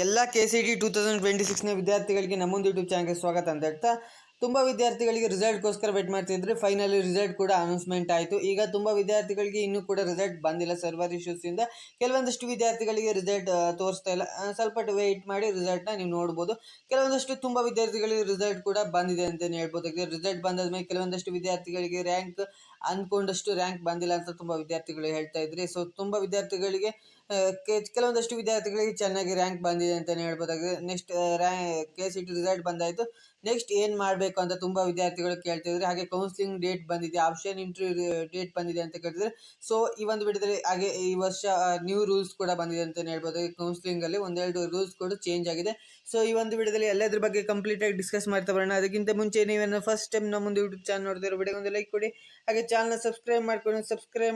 ಎಲ್ಲ KCET 2026ನ ವಿದ್ಯಾರ್ಥಿಗಳಿಗೆ ನಮ್ಮೊಂದು YouTube ಚಾನಲ್ಗೆ ಸ್ವಾಗತ ಅಂತ ಹೇಳ್ತಾ, ತುಂಬ ವಿದ್ಯಾರ್ಥಿಗಳಿಗೆ ರಿಸಲ್ಟ್ಗೋಸ್ಕರ ವೇಟ್ ಮಾಡ್ತಿದ್ರೆ ಫೈನಲಿ ರಿಸಲ್ಟ್ ಕೂಡ ಅನೌನ್ಸ್ಮೆಂಟ್ ಆಯಿತು. ಈಗ ತುಂಬ ವಿದ್ಯಾರ್ಥಿಗಳಿಗೆ ಇನ್ನೂ ಕೂಡ ರಿಸಲ್ಟ್ ಬಂದಿಲ್ಲ. ಸರ್ವರ್ ಇಶ್ಯೂಸಿಂದ ಕೆಲವೊಂದಷ್ಟು ವಿದ್ಯಾರ್ಥಿಗಳಿಗೆ ರಿಸಲ್ಟ್ ತೋರಿಸ್ತಾ ಇಲ್ಲ. ಸ್ವಲ್ಪ ವೆಯ್ಟ್ ಮಾಡಿ ರಿಸಲ್ಟ್ನ ನೀವು ನೋಡ್ಬೋದು. ಕೆಲವೊಂದಷ್ಟು ತುಂಬ ವಿದ್ಯಾರ್ಥಿಗಳಿಗೆ ರಿಸಲ್ಟ್ ಕೂಡ ಬಂದಿದೆ ಅಂತಲೇ ಹೇಳ್ಬೋದು. ರಿಸಲ್ಟ್ ಬಂದಾದ್ಮೇಲೆ ಕೆಲವೊಂದಷ್ಟು ವಿದ್ಯಾರ್ಥಿಗಳಿಗೆ ರ್ಯಾಂಕ್ ಅಂದ್ಕೊಂಡಷ್ಟು ರ್ಯಾಂಕ್ ಬಂದಿಲ್ಲ ಅಂತ ತುಂಬ ವಿದ್ಯಾರ್ಥಿಗಳು ಹೇಳ್ತಾ ಇದ್ರಿ. ಸೊ ತುಂಬ ವಿದ್ಯಾರ್ಥಿಗಳಿಗೆ ಕೆಲವೊಂದಷ್ಟು ವಿದ್ಯಾರ್ಥಿಗಳಿಗೆ ಚೆನ್ನಾಗಿ ರ್ಯಾಂಕ್ ಬಂದಿದೆ ಅಂತಲೇ ಹೇಳ್ಬೋದಾಗಿದೆ. ನೆಕ್ಸ್ಟ್ KCET ರಿಸಲ್ಟ್ ಬಂದಾಯಿತು, ನೆಕ್ಸ್ಟ್ ಏನು ಮಾಡಬೇಕು ಅಂತ ತುಂಬ ವಿದ್ಯಾರ್ಥಿಗಳು ಕೇಳ್ತಿದ್ದಾರೆ. ಹಾಗೆ ಕೌನ್ಸಿಲಿಂಗ್ ಡೇಟ್ ಬಂದಿದೆ, ಆಪ್ಷನ್ ಇಂಟರ್ವ್ಯೂ ಡೇಟ್ ಬಂದಿದೆ ಅಂತ ಕೇಳ್ತಿದ್ದಾರೆ. ಸೊ ಈ ಒಂದು ವಿಡಿಯೋದಲ್ಲಿ ಹಾಗೆ ಈ ವರ್ಷ ನ್ಯೂ ರೂಲ್ಸ್ ಕೂಡ ಬಂದಿದೆ ಅಂತಲೇ ಹೇಳ್ಬೋದು. ಕೌನ್ಸಿಲಿಂಗಲ್ಲಿ ಒಂದೆರಡು ರೂಲ್ಸ್ ಕೂಡ ಚೇಂಜ್ ಆಗಿದೆ. ಸೊ ಈ ಒಂದು ವಿಡಿಯೋದಲ್ಲಿ ಎಲ್ಲದ್ರ ಬಗ್ಗೆ ಕಂಪ್ಲೀಟಾಗಿ ಡಿಸ್ಕಸ್ ಮಾಡ್ತಾ ಬರೋಣ. ಅದಕ್ಕಿಂತ ಮುಂಚೆ ನೀವೇನು ಫಸ್ಟ್ ಟೈಮ್ ನಮ್ಮೊಂದು ಯೂಟ್ಯೂಬ್ ಚಾನಲ್ ನೋಡ್ತಿರೋ ವಿಡಿಯೋ ಒಂದು ಲೈಕ್ ಕೊಡಿ, ಹಾಗೆ ಚಾನಲ್ನ ಸಬ್ಸ್ಕ್ರೈಬ್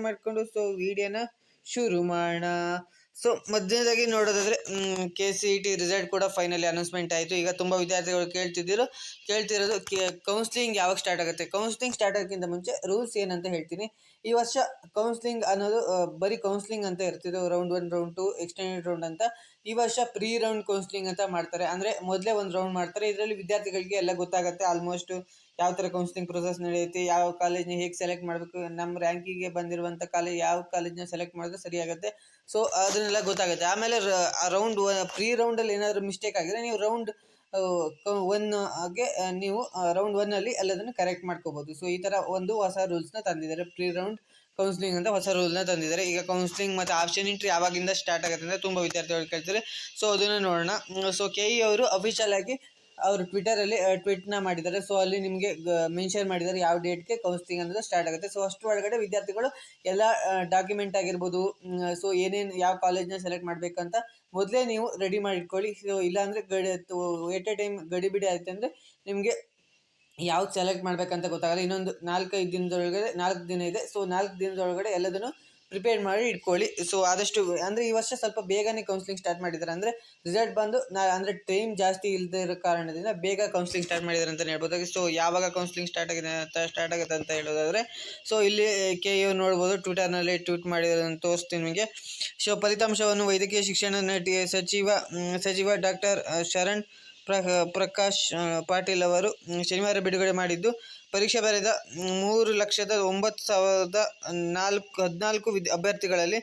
ಮಾಡಿಕೊಂಡು ಸೊ ವಿಡಿಯೋನ ಶುರು ಮಾಡೋಣ. ಸೊ ಮೊದಲನೇದಾಗಿ ನೋಡೋದಾದರೆ KCET ರಿಸಲ್ಟ್ ಕೂಡ ಫೈನಲಿ ಅನೌನ್ಸ್ಮೆಂಟ್ ಆಯಿತು. ಈಗ ತುಂಬ ವಿದ್ಯಾರ್ಥಿಗಳು ಕೇಳ್ತಿರೋದು ಕೌನ್ಸಿಲಿಂಗ್ ಯಾವಾಗ ಸ್ಟಾರ್ಟ್ ಆಗುತ್ತೆ. ಕೌನ್ಸಿಲಿಂಗ್ ಸ್ಟಾರ್ಟ್ ಆಗೋಕ್ಕಿಂತ ಮುಂಚೆ ರೂಲ್ಸ್ ಏನಂತ ಹೇಳ್ತೀನಿ. ಈ ವರ್ಷ ಕೌನ್ಸಿಲಿಂಗ್ ಅನ್ನೋದು ಬರೀ ಕೌನ್ಸಿಲಿಂಗ್ ಅಂತ ಇರ್ತಿದ್ದು, ರೌಂಡ್ 1 ರೌಂಡ್ 2 ಎಕ್ಸ್ಟೆಂಡೆಡ್ ರೌಂಡ್ ಅಂತ. ಈ ವರ್ಷ ಪ್ರೀ ರೌಂಡ್ ಕೌನ್ಸಿಲಿಂಗ್ ಅಂತ ಮಾಡ್ತಾರೆ. ಅಂದರೆ ಮೊದಲೇ ಒಂದು ರೌಂಡ್ ಮಾಡ್ತಾರೆ. ಇದರಲ್ಲಿ ವಿದ್ಯಾರ್ಥಿಗಳಿಗೆ ಎಲ್ಲ ಗೊತ್ತಾಗುತ್ತೆ ಆಲ್ಮೋಸ್ಟ್ ಯಾವ ಥರ ಕೌನ್ಸಿಲಿಂಗ್ ಪ್ರೊಸೆಸ್ ನಡೆಯುತ್ತೆ, ಯಾವ ಕಾಲೇಜ್ನ ಹೇಗೆ ಸೆಲೆಕ್ಟ್ ಮಾಡಬೇಕು, ನಮ್ಮ ರ್ಯಾಂಕಿಗೆ ಬಂದಿರುವಂಥ ಕಾಲೇಜ್ ಯಾವ ಕಾಲೇಜ್ನ ಸೆಲೆಕ್ಟ್ ಮಾಡಿದ್ರೆ ಸರಿಯಾಗುತ್ತೆ. ಸೊ ಅದನ್ನೆಲ್ಲ ಗೊತ್ತಾಗುತ್ತೆ. ಆಮೇಲೆ ರೌಂಡ್ ಪ್ರೀ ರೌಂಡಲ್ಲಿ ಏನಾದರೂ ಮಿಸ್ಟೇಕ್ ಆಗಿದ್ರೆ ನೀವು ರೌಂಡ್ 1ಗೆ ನೀವು ರೌಂಡ್ 1ಅಲ್ಲಿ ಎಲ್ಲದನ್ನು ಕರೆಕ್ಟ್ ಮಾಡ್ಕೋಬೋದು. ಸೊ ಈ ಥರ ಒಂದು ಹೊಸ ರೂಲ್ಸ್ನ ತಂದಿದ್ದಾರೆ. ಪ್ರೀ ರೌಂಡ್ ಕೌನ್ಸಿಲಿಂಗ್ ಅಂತ ಹೊಸ ರೂಲ್ನ ತಂದಿದ್ದಾರೆ. ಈಗ ಕೌನ್ಸಿಲಿಂಗ್ ಮತ್ತು ಆಪ್ಷನ್ ಎಂಟ್ರಿ ಯಾವಾಗಿಂದ ಸ್ಟಾರ್ಟ್ ಆಗುತ್ತೆ ಅಂದರೆ ತುಂಬ ವಿದ್ಯಾರ್ಥಿಗಳು ಕೇಳ್ತಾರೆ. ಸೊ ಅದನ್ನು ನೋಡೋಣ. ಸೊ KE ಅವರು ಅಫಿಷಿಯಲ್ ಆಗಿ ಅವರು ಟ್ವಿಟರಲ್ಲಿ ಟ್ವೀಟ್ನ ಮಾಡಿದ್ದಾರೆ. ಸೊ ಅಲ್ಲಿ ನಿಮಗೆ ಮೆನ್ಷನ್ ಮಾಡಿದ್ದಾರೆ ಯಾವ ಡೇಟ್ಗೆ ಕೌನ್ಸಿಲಿಂಗ್ ಅನ್ನೋದು ಸ್ಟಾರ್ಟ್ ಆಗುತ್ತೆ. ಸೊ ಅಷ್ಟು ಒಳಗಡೆ ವಿದ್ಯಾರ್ಥಿಗಳು ಎಲ್ಲ ಡಾಕ್ಯುಮೆಂಟ್ ಆಗಿರ್ಬೋದು, ಸೊ ಏನೇನು ಯಾವ ಕಾಲೇಜ್ನ ಸೆಲೆಕ್ಟ್ ಮಾಡಬೇಕಂತ ಮೊದಲೇ ನೀವು ರೆಡಿ ಮಾಡಿ ಇಟ್ಕೊಳ್ಳಿ. ಸೊ ಇಲ್ಲಾಂದರೆ ಎಟ್ ಎ ಟೈಮ್ ಗಡಿಬಿಡಿ ಆಯಿತು ಅಂದರೆ ನಿಮಗೆ ಯಾವ್ದು ಸೆಲೆಕ್ಟ್ ಮಾಡಬೇಕಂತ ಗೊತ್ತಾಗಲ್ಲ. ಇನ್ನೊಂದು 4-5 ದಿನದೊಳಗಡೆ 4 ದಿನ ಇದೆ. ಸೊ 4 ದಿನದೊಳಗಡೆ ಎಲ್ಲದನ್ನು ಪ್ರಿಪೇರ್ ಮಾಡಿ ಇಟ್ಕೊಳ್ಳಿ. ಸೊ ಆದಷ್ಟು ಅಂದರೆ ಈ ವರ್ಷ ಸ್ವಲ್ಪ ಬೇಗನೆ ಕೌನ್ಸಿಲಿಂಗ್ ಸ್ಟಾರ್ಟ್ ಮಾಡಿದ್ದಾರೆ. ಅಂದರೆ ರಿಸಲ್ಟ್ ಬಂದು ಅಂದರೆ ಟೈಮ್ ಜಾಸ್ತಿ ಇಲ್ಲದೆ ಇರೋ ಕಾರಣದಿಂದ ಬೇಗ ಕೌನ್ಸಿಲಿಂಗ್ ಸ್ಟಾರ್ಟ್ ಮಾಡಿದ್ದಾರೆ ಅಂತಲೇ ಹೇಳ್ಬೋದು. ಸೊ ಯಾವಾಗ ಕೌನ್ಸಿಲಿಂಗ್ ಸ್ಟಾರ್ಟ್ ಆಗುತ್ತೆ ಅಂತ ಹೇಳೋದಾದರೆ, ಸೊ ಇಲ್ಲಿ KE ನೋಡ್ಬೋದು, ಟ್ವಿಟರ್ನಲ್ಲಿ ಟ್ವೀಟ್ ಮಾಡಿರೋದನ್ನು ತೋರಿಸ್ತೀನಿ ನಿಮಗೆ. ಸೊ ಫಲಿತಾಂಶವನ್ನು ವೈದ್ಯಕೀಯ ಶಿಕ್ಷಣ ಸಚಿವ ಡಾಕ್ಟರ್ ಶರಣ್ ಪ್ರಕಾಶ್ ಪಾಟೀಲ್ ಅವರು ಶನಿವಾರ ಬಿಡುಗಡೆ ಮಾಡಿದ್ದು, ಪರೀಕ್ಷೆ ಬರೆದ 3,09,14 ಅಭ್ಯರ್ಥಿಗಳಲ್ಲಿ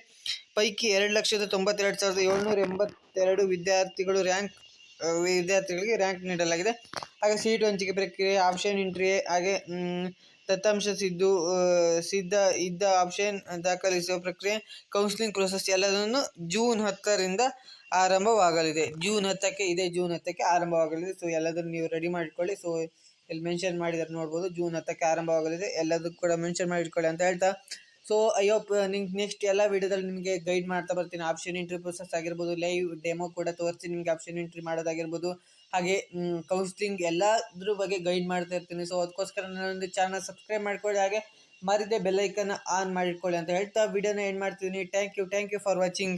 ಪೈಕಿ 2,92,782 ವಿದ್ಯಾರ್ಥಿಗಳಿಗೆ ರ್ಯಾಂಕ್ ನೀಡಲಾಗಿದೆ. ಹಾಗೆ ಸೀಟು ಹಂಚಿಕೆ ಪ್ರಕ್ರಿಯೆ, ಆಪ್ಷನ್ ಎಂಟ್ರಿ, ಹಾಗೆ ದತ್ತಾಂಶ ಸಿದ್ಧ ಇದ್ದ ಆಪ್ಷನ್ ದಾಖಲಿಸುವ ಪ್ರಕ್ರಿಯೆ, ಕೌನ್ಸಿಲಿಂಗ್ ಪ್ರೊಸೆಸ್ ಎಲ್ಲದನ್ನು ಜೂನ್ 10ರಿಂದ ಆರಂಭವಾಗಲಿದೆ. ಜೂನ್ 10ಕ್ಕೆ ಆರಂಭವಾಗಲಿದೆ. ಸೊ ಎಲ್ಲದನ್ನು ನೀವು ರೆಡಿ ಮಾಡಿಕೊಳ್ಳಿ. ಸೊ ಇಲ್ಲಿ ಮೆನ್ಷನ್ ಮಾಡಿದ್ದಾರೆ ನೋಡ್ಬೋದು, ಜೂನ್ 10ಕ್ಕೆ ಆರಂಭವಾಗಲಿದೆ. ಎಲ್ಲದಕ್ಕೂ ಕೂಡ ಮೆನ್ಷನ್ ಮಾಡಿಟ್ಕೊಳ್ಳಿ ಅಂತ ಹೇಳ್ತಾ, ಸೊ ಐ ಹೋಪ್ ನೆಕ್ಸ್ಟ್ ಎಲ್ಲ ವೀಡಿಯೋದಲ್ಲಿ ನಿಮಗೆ ಗೈಡ್ ಮಾಡ್ತಾ ಬರ್ತೀನಿ. ಆಪ್ಷನ್ ಎಂಟ್ರಿ ಪ್ರೊಸೆಸ್ ಆಗಿರ್ಬೋದು, ಲೈವ್ ಡೆಮೋ ಕೂಡ ತೋರಿಸ್ತೀನಿ ನಿಮಗೆ ಆಪ್ಷನ್ ಎಂಟ್ರಿ ಮಾಡೋದಾಗಿರ್ಬೋದು, ಹಾಗೆ ಕೌನ್ಸಿಲಿಂಗ್ ಎಲ್ಲದ್ರ ಬಗ್ಗೆ ಗೈಡ್ ಮಾಡ್ತಾ ಇರ್ತೀನಿ. ಸೊ ಅದಕ್ಕೋಸ್ಕರ ನನ್ನೊಂದು ಚಾನಲ್ ಸಬ್ಸ್ಕ್ರೈಬ್ ಮಾಡ್ಕೊಳ್ಳಿ, ಹಾಗೆ ಮರಿದೇ ಬೆಲ್ಲೈಕನ್ ಆನ್ ಮಾಡಿಟ್ಕೊಳ್ಳಿ ಅಂತ ಹೇಳ್ತಾ ವಿಡಿಯೋನ ಎಂಡ್ ಮಾಡ್ತಿದ್ದೀನಿ. Thank you for watching.